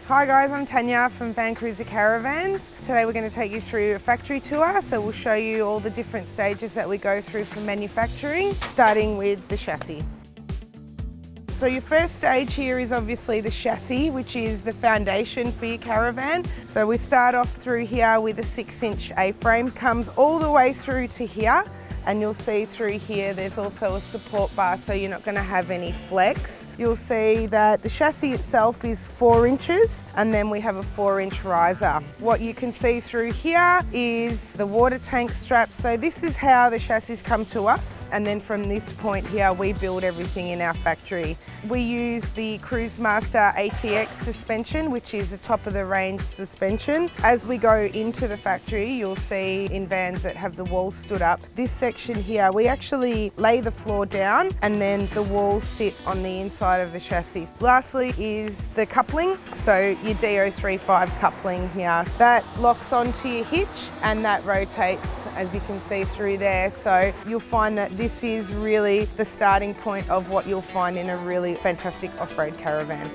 Hi guys, I'm Tania from Van Cruiser Caravans. Today we're going to take you through a factory tour, so we'll show you all the different stages that we go through from manufacturing, starting with the chassis. So your first stage here is obviously the chassis, which is the foundation for your caravan. So we start off through here with a 6-inch A-frame, comes all the way through to here. And you'll see through here there's also a support bar, so you're not going to have any flex. You'll see that the chassis itself is 4 inches and then we have a 4-inch riser. What you can see through here is the water tank strap. So this is how the chassis come to us, and then from this point here we build everything in our factory. We use the Cruisemaster ATX suspension, which is a top of the range suspension. As we go into the factory, you'll see in vans that have the walls stood up, this section here, we actually lay the floor down and then the walls sit on the inside of the chassis. Lastly is the coupling, so your DO35 coupling here. That locks onto your hitch and that rotates, as you can see through there. So you'll find that this is really the starting point of what you'll find in a really fantastic off-road caravan.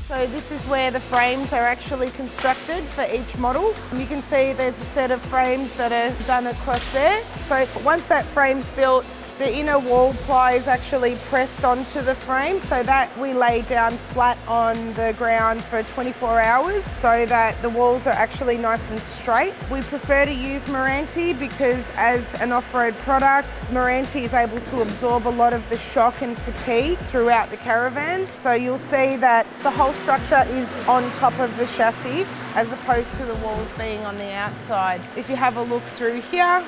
So this is where the frames are actually constructed for each model. You can see there's a set of frames that are done across there. So once that frame's built, the inner wall ply is actually pressed onto the frame, so that we lay down flat on the ground for 24 hours so that the walls are actually nice and straight. We prefer to use Meranti because as an off-road product, Meranti is able to absorb a lot of the shock and fatigue throughout the caravan. So you'll see that the whole structure is on top of the chassis as opposed to the walls being on the outside. If you have a look through here,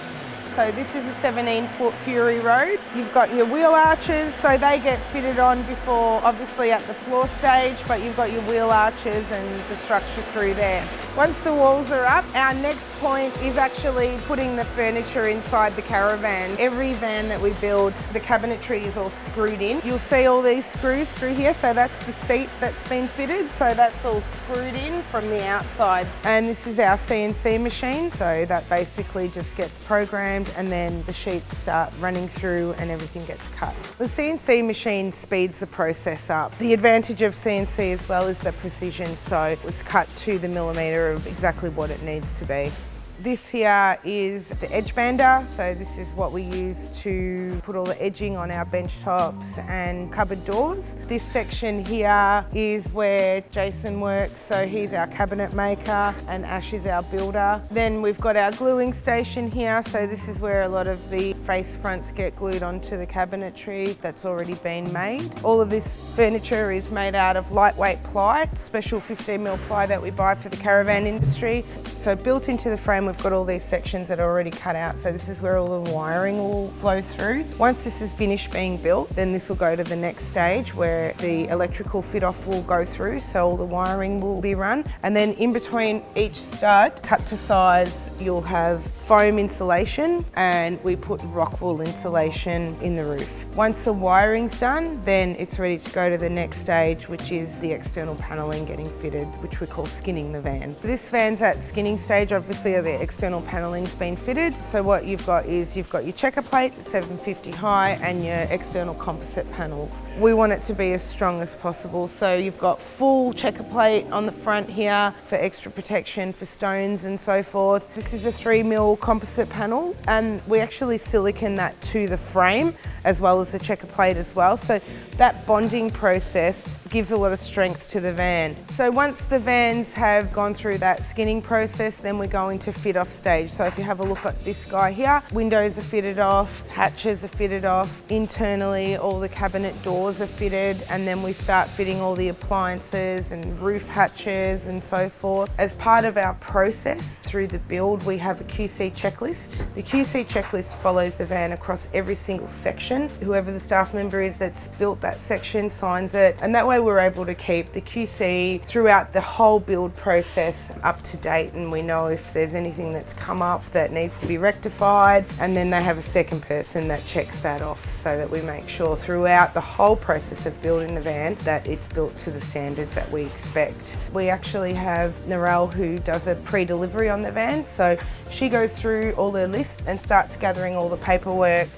so this is a 17-foot Fury Road. You've got your wheel arches, so they get fitted on before, obviously at the floor stage, but you've got your wheel arches and the structure through there. Once the walls are up, our next point is actually putting the furniture inside the caravan. Every van that we build, the cabinetry is all screwed in. You'll see all these screws through here, so that's the seat that's been fitted, so that's all screwed in from the outsides. And this is our CNC machine, so that basically just gets programmed and then the sheets start running through and everything gets cut. The CNC machine speeds the process up. The advantage of CNC as well is the precision, so it's cut to the millimetre of exactly what it needs to be. This here is the edge bander, so this is what we use to put all the edging on our bench tops and cupboard doors. This section here is where Jason works, so he's our cabinet maker and Ash is our builder. Then we've got our gluing station here, so this is where a lot of the face fronts get glued onto the cabinetry that's already been made. All of this furniture is made out of lightweight ply, special 15mm ply that we buy for the caravan industry. So built into the frame we've got all these sections that are already cut out, so this is where all the wiring will flow through. Once this is finished being built, then this will go to the next stage where the electrical fit-off will go through, so all the wiring will be run. And then in between each stud, cut to size, you'll have foam insulation and we put rock wool insulation in the roof. Once the wiring's done, then it's ready to go to the next stage, which is the external panelling getting fitted, which we call skinning the van. This van's at skinning stage, obviously the external panelling's been fitted. So what you've got is you've got your checker plate at 750 high and your external composite panels. We want it to be as strong as possible. So you've got full checker plate on the front here for extra protection for stones and so forth. This is a 3mm composite panel and we actually silicone that to the frame as well as the checker plate as well. So that bonding process gives a lot of strength to the van. So once the vans have gone through that skinning process, then we go into fit off stage. So if you have a look at this guy here, windows are fitted off, hatches are fitted off, internally all the cabinet doors are fitted, and then we start fitting all the appliances and roof hatches and so forth. As part of our process through the build, we have a QC checklist. The QC checklist follows the van across every single section. Whoever the staff member is that's built that section signs it, and that way we're able to keep the QC throughout the whole build process up to date, and we know if there's anything that's come up that needs to be rectified, and then they have a second person that checks that off so that we make sure throughout the whole process of building the van that it's built to the standards that we expect. We actually have Narelle who does a pre-delivery on the van, so she goes through all the lists and starts gathering all the paperwork.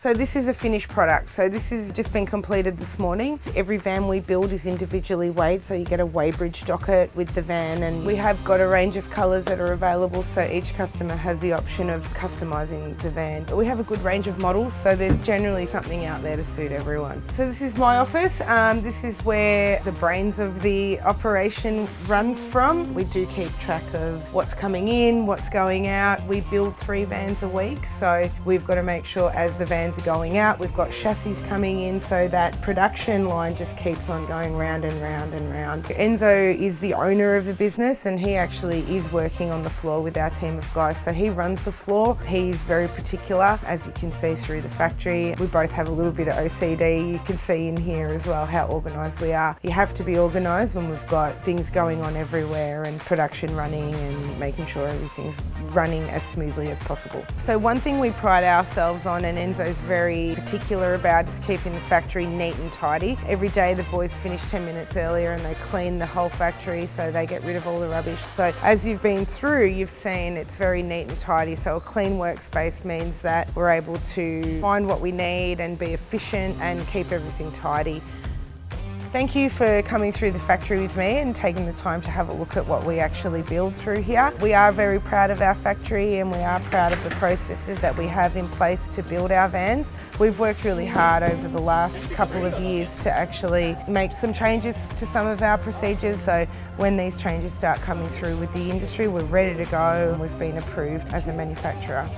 So this is a finished product. So this has just been completed this morning. Every van we build is individually weighed, so you get a weighbridge docket with the van, and we have got a range of colours that are available, so each customer has the option of customising the van. But we have a good range of models, so there's generally something out there to suit everyone. So this is my office. This is where the brains of the operation runs from. We do keep track of what's coming in, what's going out. We build 3 vans a week, so we've got to make sure as the vans are going out, we've got chassis coming in, so that production line just keeps on going round and round and round. Enzo is the owner of the business, and he actually is working on the floor with our team of guys. So he runs the floor. He's very particular, as you can see through the factory. We both have a little bit of OCD. You can see in here as well how organised we are. You have to be organised when we've got things going on everywhere and production running and making sure everything's running as smoothly as possible. So one thing we pride ourselves on, and Enzo's very particular about, is keeping the factory neat and tidy. Every day the boys finish 10 minutes earlier and they clean the whole factory, so they get rid of all the rubbish. So as you've been through, you've seen it's very neat and tidy. So a clean workspace means that we're able to find what we need and be efficient and keep everything tidy. Thank you for coming through the factory with me and taking the time to have a look at what we actually build through here. We are very proud of our factory, and we are proud of the processes that we have in place to build our vans. We've worked really hard over the last couple of years to actually make some changes to some of our procedures, so when these changes start coming through with the industry, we're ready to go and we've been approved as a manufacturer.